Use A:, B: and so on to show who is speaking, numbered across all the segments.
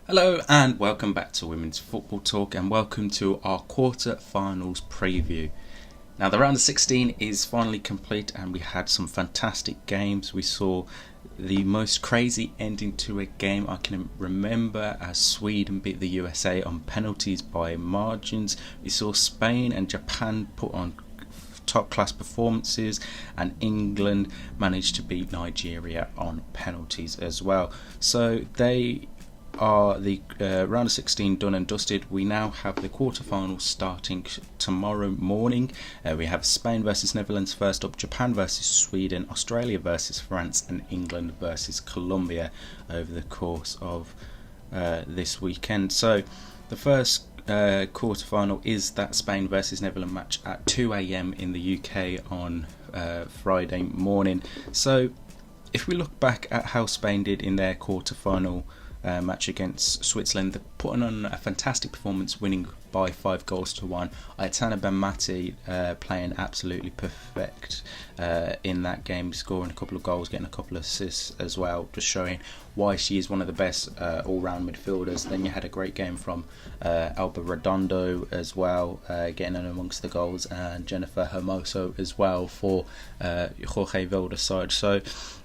A: Hello and welcome back to Women's Football Talk, and welcome to our quarter-finals preview. Now the round of 16 is finally complete and we had some fantastic games. We saw the most crazy ending to a game I can remember as Sweden beat the USA on penalties by margins. We saw Spain and Japan put on top class performances, and England managed to beat Nigeria on penalties as well. So they are the round of 16 done and dusted. We now have the quarterfinals starting tomorrow morning. We have Spain versus Netherlands first up, Japan versus Sweden, Australia versus France, and England versus Colombia over the course of this weekend. So the first quarterfinal is that Spain versus Netherlands match at 2 a.m. in the UK on Friday morning. So if we look back at how Spain did in their quarterfinal match against Switzerland, they're putting on a fantastic performance, winning by 5-1. Aitana Benmati playing absolutely perfect in that game, scoring a couple of goals, getting a couple of assists as well, just showing why she is one of the best all-round midfielders. Then you had a great game from Alba Redondo as well, getting in amongst the goals, and Jennifer Hermoso as well for Jorge Vilda's side. So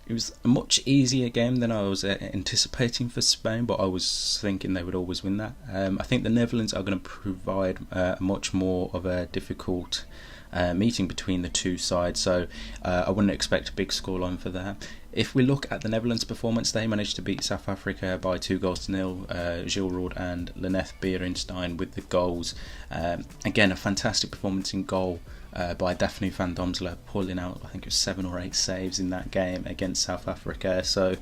A: it was a much easier game than I was anticipating for Spain, but I was thinking they would always win that. I think the Netherlands are going to provide much more of a difficult meeting between the two sides, so I wouldn't expect a big scoreline for that. If we look at the Netherlands' performance, they managed to beat South Africa by 2-0. Gilles Roord and Lynette Beerenstein with the goals. Again, a fantastic performance in goal by Daphne van Domsela, pulling out, I think it was 7 or 8 saves in that game against South Africa. So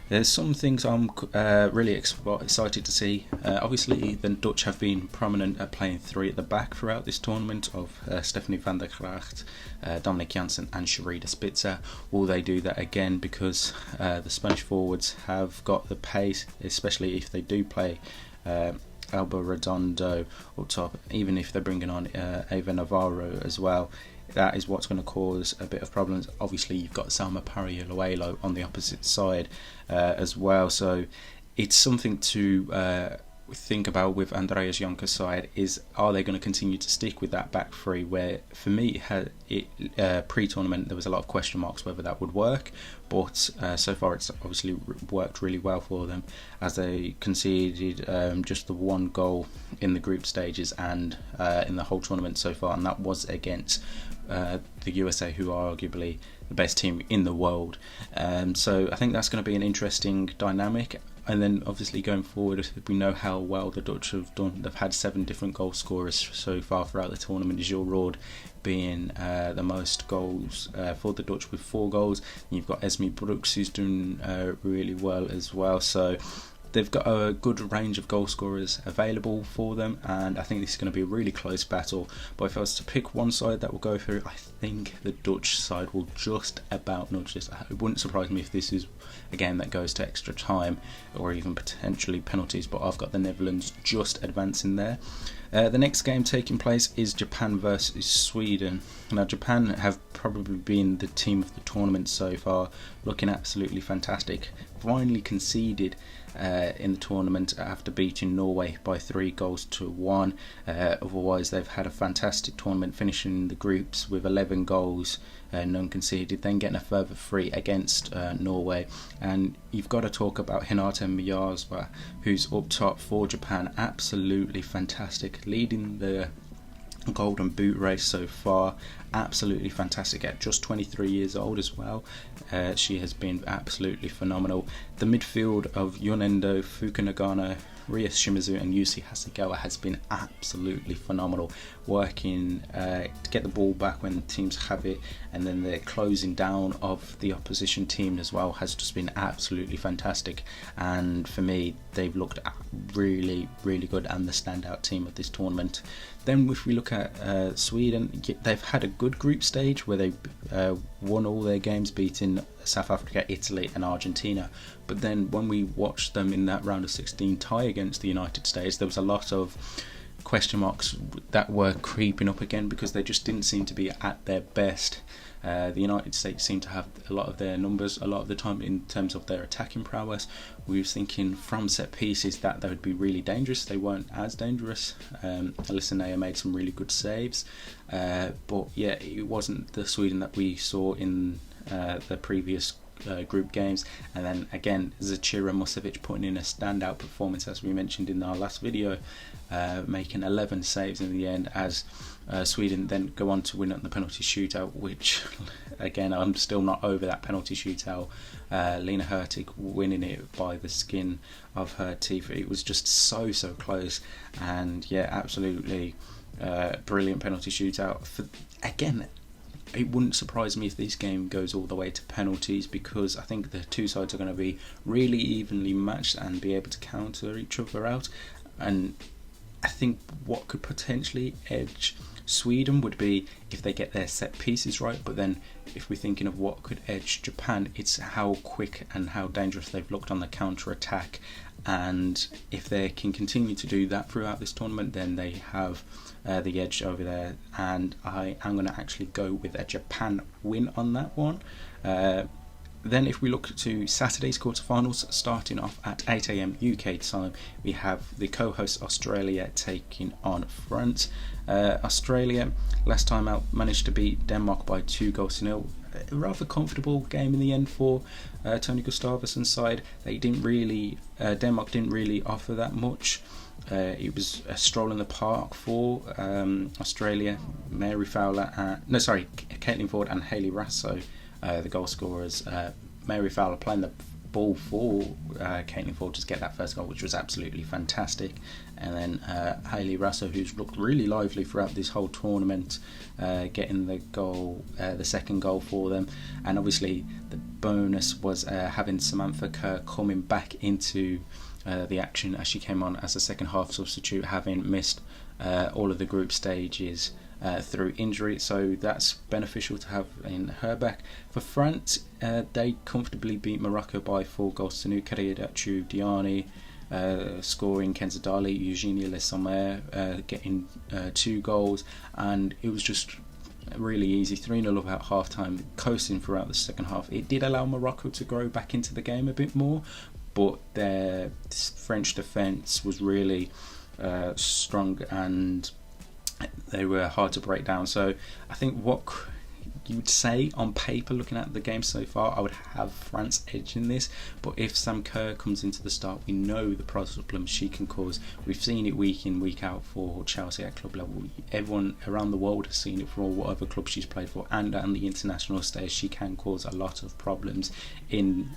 A: there's some things I'm really excited to see. Obviously, the Dutch have been prominent at playing 3 at the back throughout this tournament of Stephanie van der Gracht, Dominic Janssen and Sherida Spitzer. Will they do that again? Because the Spanish forwards have got the pace, especially if they do play Alba Redondo up top, even if they're bringing on Eva Navarro as well. That is what's going to cause a bit of problems. Obviously, you've got Salma Paralluelo on the opposite side as well. So it's something to think about with Andreas Jonker's side. Is, are they going to continue to stick with that back three, where for me pre-tournament there was a lot of question marks whether that would work, but so far it's obviously worked really well for them, as they conceded just the 1 goal in the group stages and in the whole tournament so far, and that was against the USA, who are arguably the best team in the world. So I think that's going to be an interesting dynamic. And then obviously going forward, we know how well the Dutch have done. They've had 7 different goal scorers so far throughout the tournament, Gilles Roord being the most goals for the Dutch with 4 goals. And you've got Esme Brooks, who's doing really well as well. So they've got a good range of goal scorers available for them, and I think this is going to be a really close battle. But if I was to pick one side that will go through, I think the Dutch side will just about nudge this. It wouldn't surprise me if this is a game that goes to extra time or even potentially penalties, but I've got the Netherlands just advancing there. The next game taking place is Japan versus Sweden. Now, Japan have probably been the team of the tournament so far, looking absolutely fantastic. Finally conceded in the tournament after beating Norway by 3-1. Otherwise, they've had a fantastic tournament, finishing the groups with 11 goals, none conceded, then getting a further 3 against Norway. And you've got to talk about Hinata Miyazwa, who's up top for Japan, absolutely fantastic, leading the Golden Boot race so far. Absolutely fantastic at just 23 years old as well. She has been absolutely phenomenal. The midfield of Yonendo Fukunagana, Ria Shimizu and Yusi Hasegawa has been absolutely phenomenal, working to get the ball back when teams have it, and then the closing down of the opposition team as well has just been absolutely fantastic. And for me, they've looked really, really good and the standout team of this tournament. Then if we look at Sweden, they've had a good group stage where they won all their games, beating South Africa, Italy and Argentina. But then when we watched them in that round of 16 tie against the United States, there was a lot of question marks that were creeping up again, because they just didn't seem to be at their best. The United States seemed to have a lot of their numbers a lot of the time in terms of their attacking prowess. We were thinking from set pieces that they would be really dangerous. They weren't as dangerous. Alisson made some really good saves, but yeah, it wasn't the Sweden that we saw in the previous group games. And then again, Zachira Musovic putting in a standout performance, as we mentioned in our last video, making 11 saves in the end, as Sweden then go on to win at the penalty shootout, which again, I'm still not over that penalty shootout. Lena Hurtig winning it by the skin of her teeth. It was just so close, and yeah, absolutely brilliant penalty shootout. Again, it wouldn't surprise me if this game goes all the way to penalties, because I think the two sides are going to be really evenly matched and be able to counter each other out. And I think what could potentially edge Sweden would be if they get their set pieces right, but then if we're thinking of what could edge Japan, it's how quick and how dangerous they've looked on the counter attack. And if they can continue to do that throughout this tournament, then they have the edge over there. And I am going to actually go with a Japan win on that one. Then if we look to Saturday's quarterfinals, starting off at 8 AM UK time, we have the co-host Australia taking on France. Australia, last time out, managed to beat Denmark by 2-0. A rather comfortable game in the end for Tony Gustavsson's side. Denmark didn't really offer that much. It was a stroll in the park for Australia. Caitlin Ford and Hayley Raso, the goal scorers. Mary Fowler playing the ball for Caitlin Ford to get that first goal, which was absolutely fantastic. And then Hayley Raso, who's looked really lively throughout this whole tournament, getting the goal, the second goal for them. And obviously the bonus was having Samantha Kerr coming back into the action, as she came on as a second half substitute, having missed all of the group stages through injury, so that's beneficial to have in her back. For France, they comfortably beat Morocco by 4-0 Karedachu Diani scoring, Kenza Dali, Eugenia Le Sommer getting 2 goals, and it was just really easy. 3-0 about half time, coasting throughout the second half. It did allow Morocco to grow back into the game a bit more, but their French defence was really strong and they were hard to break down. So I think what you would say on paper, looking at the game so far, I would have France edging this. But if Sam Kerr comes into the start, we know the problems she can cause. We've seen it week in, week out for Chelsea at club level. Everyone around the world has seen it for whatever club she's played for, and on the international stage she can cause a lot of problems in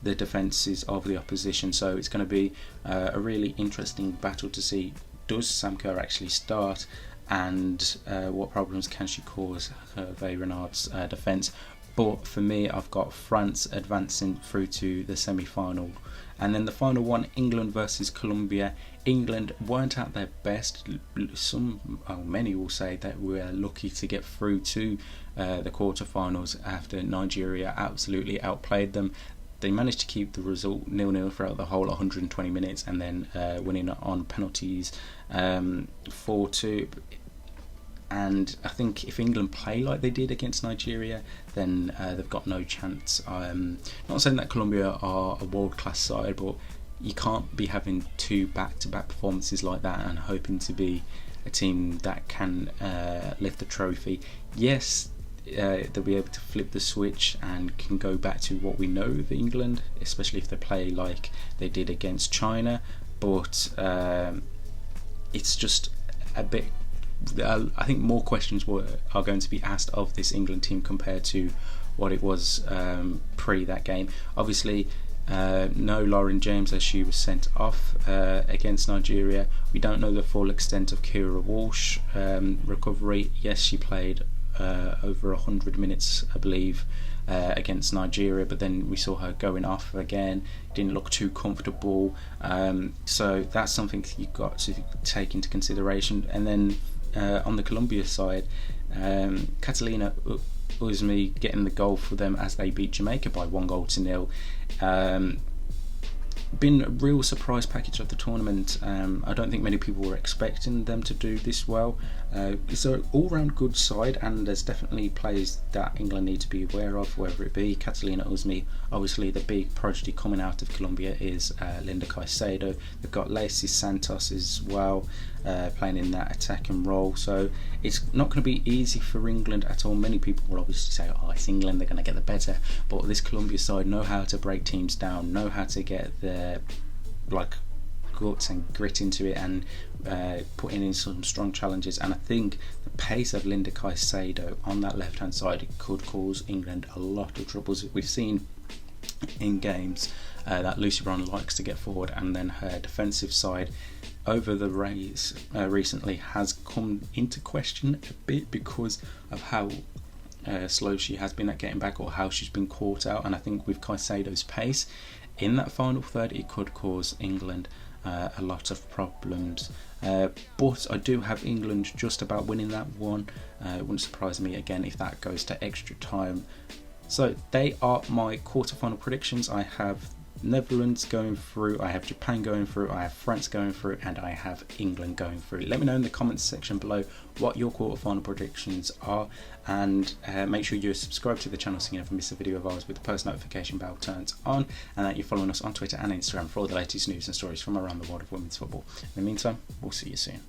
A: the defences of the opposition. So it's going to be a really interesting battle to see, does Sam Kerr actually start, and what problems can she cause Hervé Renard's defence. But for me, I've got France advancing through to the semi-final. And then the final one, England versus Colombia. England weren't at their best. Many will say that we're lucky to get through to the quarterfinals after Nigeria absolutely outplayed them. They managed to keep the result 0-0 throughout the whole 120 minutes, and then winning on penalties 4-2. And I think if England play like they did against Nigeria, then they've got no chance. Not saying that Colombia are a world-class side, but you can't be having 2 back-to-back performances like that and hoping to be a team that can lift the trophy. Yes, they'll be able to flip the switch and can go back to what we know of England, especially if they play like they did against China. But it's just a bit. I think more questions are going to be asked of this England team compared to what it was pre that game. Obviously, no Lauren James, as she was sent off against Nigeria. We don't know the full extent of Kira Walsh recovery. Yes, she played over 100 minutes, I believe, against Nigeria, but then we saw her going off again, didn't look too comfortable, so that's something you've got to take into consideration. And then on the Colombia side, Catalina Uzmi getting the goal for them as they beat Jamaica by 1-0. been a real surprise package of the tournament. I don't think many people were expecting them to do this well. It's an all-round good side, and there's definitely players that England need to be aware of, whether it be Catalina Uzmi. Obviously the big prodigy coming out of Colombia is Linda Caicedo. They've got Lacey Santos as well, playing in that attacking role, so it's not going to be easy for England at all. Many people will obviously say, oh, it's England, they're going to get the better, but this Colombia side know how to break teams down, know how to get their guts and grit into it, and putting in some strong challenges. And I think the pace of Linda Caicedo on that left hand side could cause England a lot of troubles. We've seen in games that Lucy Bronze likes to get forward, and then her defensive side over the race recently has come into question a bit because of how slow she has been at getting back, or how she's been caught out. And I think with Caicedo's pace in that final third, it could cause England a lot of problems. But I do have England just about winning that one. It wouldn't surprise me again if that goes to extra time. So they are my quarterfinal predictions. I have Netherlands going through, I have Japan going through, I have France going through, and I have England going through. Let me know in the comments section below what your quarterfinal predictions are, and make sure you're subscribed to the channel so you never miss a video of ours with the post notification bell turned on, and that you're following us on Twitter and Instagram for all the latest news and stories from around the world of women's football. In the meantime, we'll see you soon.